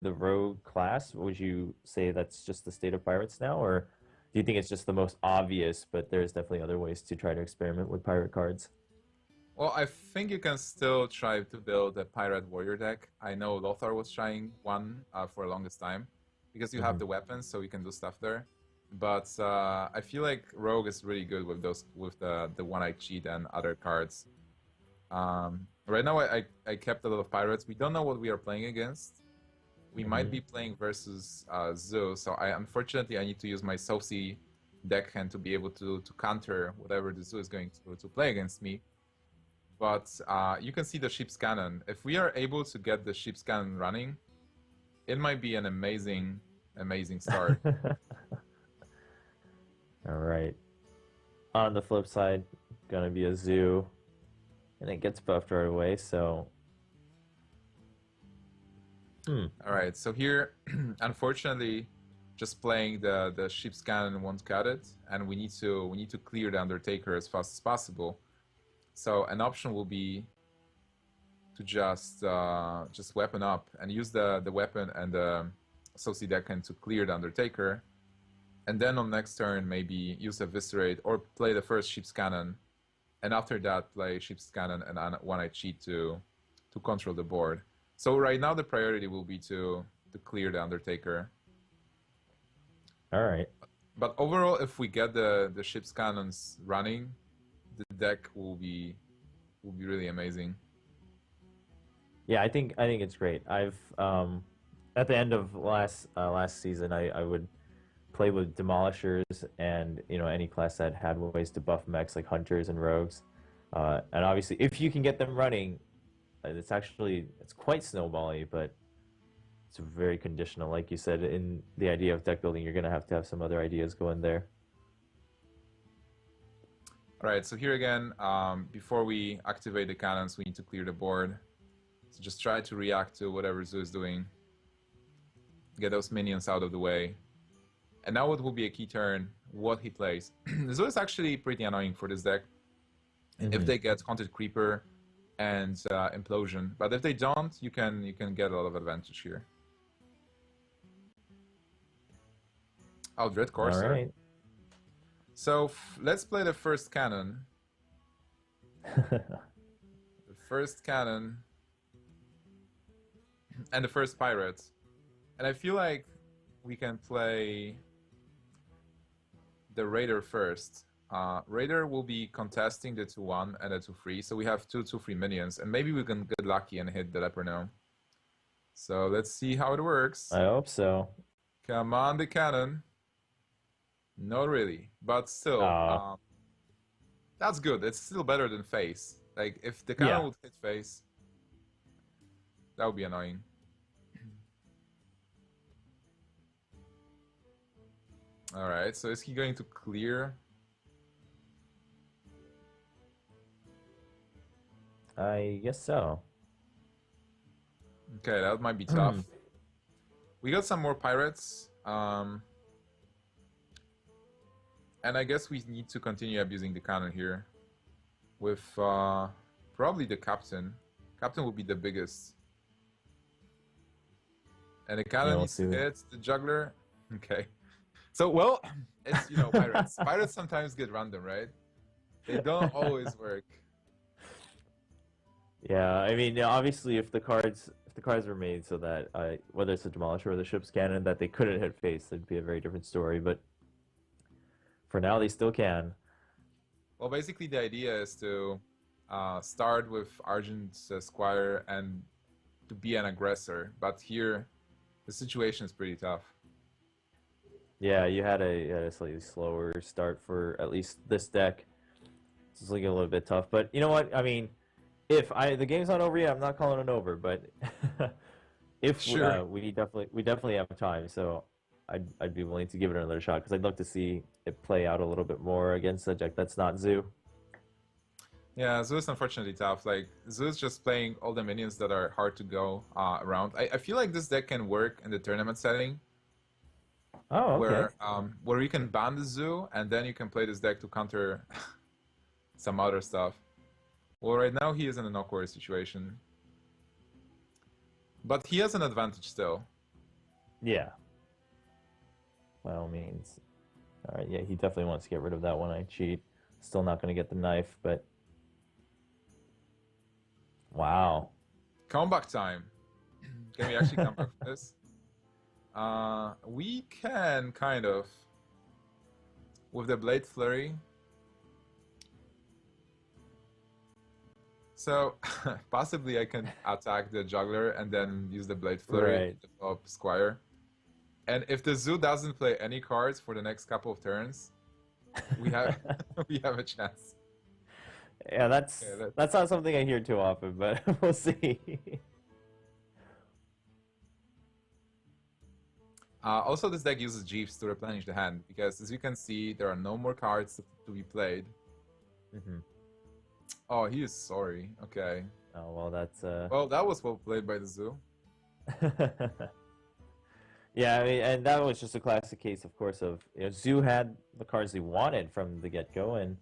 the rogue class? Would you say that's just the state of pirates now, or do you think it's just the most obvious, but there's definitely other ways to try to experiment with pirate cards? Well, I think you can still try to build a pirate warrior deck. I know Lothar was trying one for the longest time because you have Hmm. the weapons, so you can do stuff there. But I feel like Rogue is really good with those with the one-eye cheat and other cards. Right now, I kept a lot of pirates. We don't know what we are playing against. We might be Hmm. playing versus Zoo, so I need to use my Saucy deckhand to be able to counter whatever the Zoo is going to play against me. But you can see the ship's cannon. If we are able to get the ship's cannon running, it might be an amazing start. All right. On the flip side, gonna be a zoo, and it gets buffed right away. So, hmm. All right, so here, unfortunately, just playing the ship's cannon won't cut it, and we need to clear the Undertaker as fast as possible. So an option will be to just weapon up and use the weapon and the Soci Deccan to clear the Undertaker, and then on next turn maybe use Eviscerate or play the first Ship's Cannon, and after that play Ship's Cannon and One-Eye Cheat to control the board. So right now the priority will be to clear the Undertaker. All right. But overall, if we get the Ship's Cannons running, the deck will be really amazing. Yeah, I think it's great. I've at the end of last season, I would play with demolishers and any class that had ways to buff mechs like hunters and rogues. And obviously, if you can get them running, it's quite snowbally, but it's very conditional. Like you said, in the idea of deck building, you're gonna have to have some other ideas go in there. All right, so here again, before we activate the cannons, we need to clear the board. So just try to react to whatever Zoo is doing. Get those minions out of the way. And now what will be a key turn, what he plays. Zoo is actually pretty annoying for this deck if Hmm. they get Haunted Creeper and Implosion. But if they don't, you can get a lot of advantage here. Oh, Dread All Courser. right. So let's play the first cannon. The first cannon and the first pirate. And I feel like we can play the Raider first. Raider will be contesting the 2-1 and the 2-3, so we have 2-2-3 minions, and maybe we can get lucky and hit the Leper now. So let's see how it works. I hope so. Come on, the cannon. Not really, but still, Uh, that's good. It's still better than face. Like, if the cannon yeah. would hit face, that would be annoying. Alright, so is he going to clear? I guess so. Okay, that might be tough. We got some more pirates. And I guess we need to continue abusing the cannon here. With probably the captain. Captain will be the biggest. And the Yeah, cannon we'll needs to see. hit the juggler. Okay. So, well, it's, pirates. Pirates sometimes get random, right? They don't always work. Yeah, I mean, yeah, obviously, if the cards were made so that whether it's the demolisher or the ship's cannon that they couldn't hit face, it'd be a very different story. But for now, they still can. Well, basically, the idea is to start with Argent Squire and to be an aggressor. But here, the situation is pretty tough. Yeah, you had a slightly slower start for at least this deck. It's looking a little bit tough, but you know what? I mean, if the game's not over yet, I'm not calling it over. But if Sure. we definitely have time, so I'd be willing to give it another shot because I'd love to see it play out a little bit more against a deck that's not Zoo. Yeah, Zoo is unfortunately tough. Like, Zoo is just playing all the minions that are hard to go around. I feel like this deck can work in the tournament setting Oh, okay. where you can ban the Zoo and then you can play this deck to counter some other stuff. Well, right now he is in an awkward situation. But he has an advantage still. Yeah, by all means. All right, yeah, he definitely wants to get rid of that one. I cheat. Still not going to get the knife, but wow. Comeback time. Can we actually come back from this? We can kind of with the blade flurry. So possibly I can attack the juggler and then use the blade flurry Right. to develop squire. And if the zoo doesn't play any cards for the next couple of turns, we have we have a chance. Yeah, Yeah, that's not something I hear too often, but we'll see. Also, this deck uses Jeeves to replenish the hand because, as you can see, there are no more cards to be played. Hmm. Oh, he is sorry. Okay. Oh well, that's Well, that was well played by the zoo. Yeah, I mean, and that was just a classic case, of course, of Zoo had the cards he wanted from the get-go, and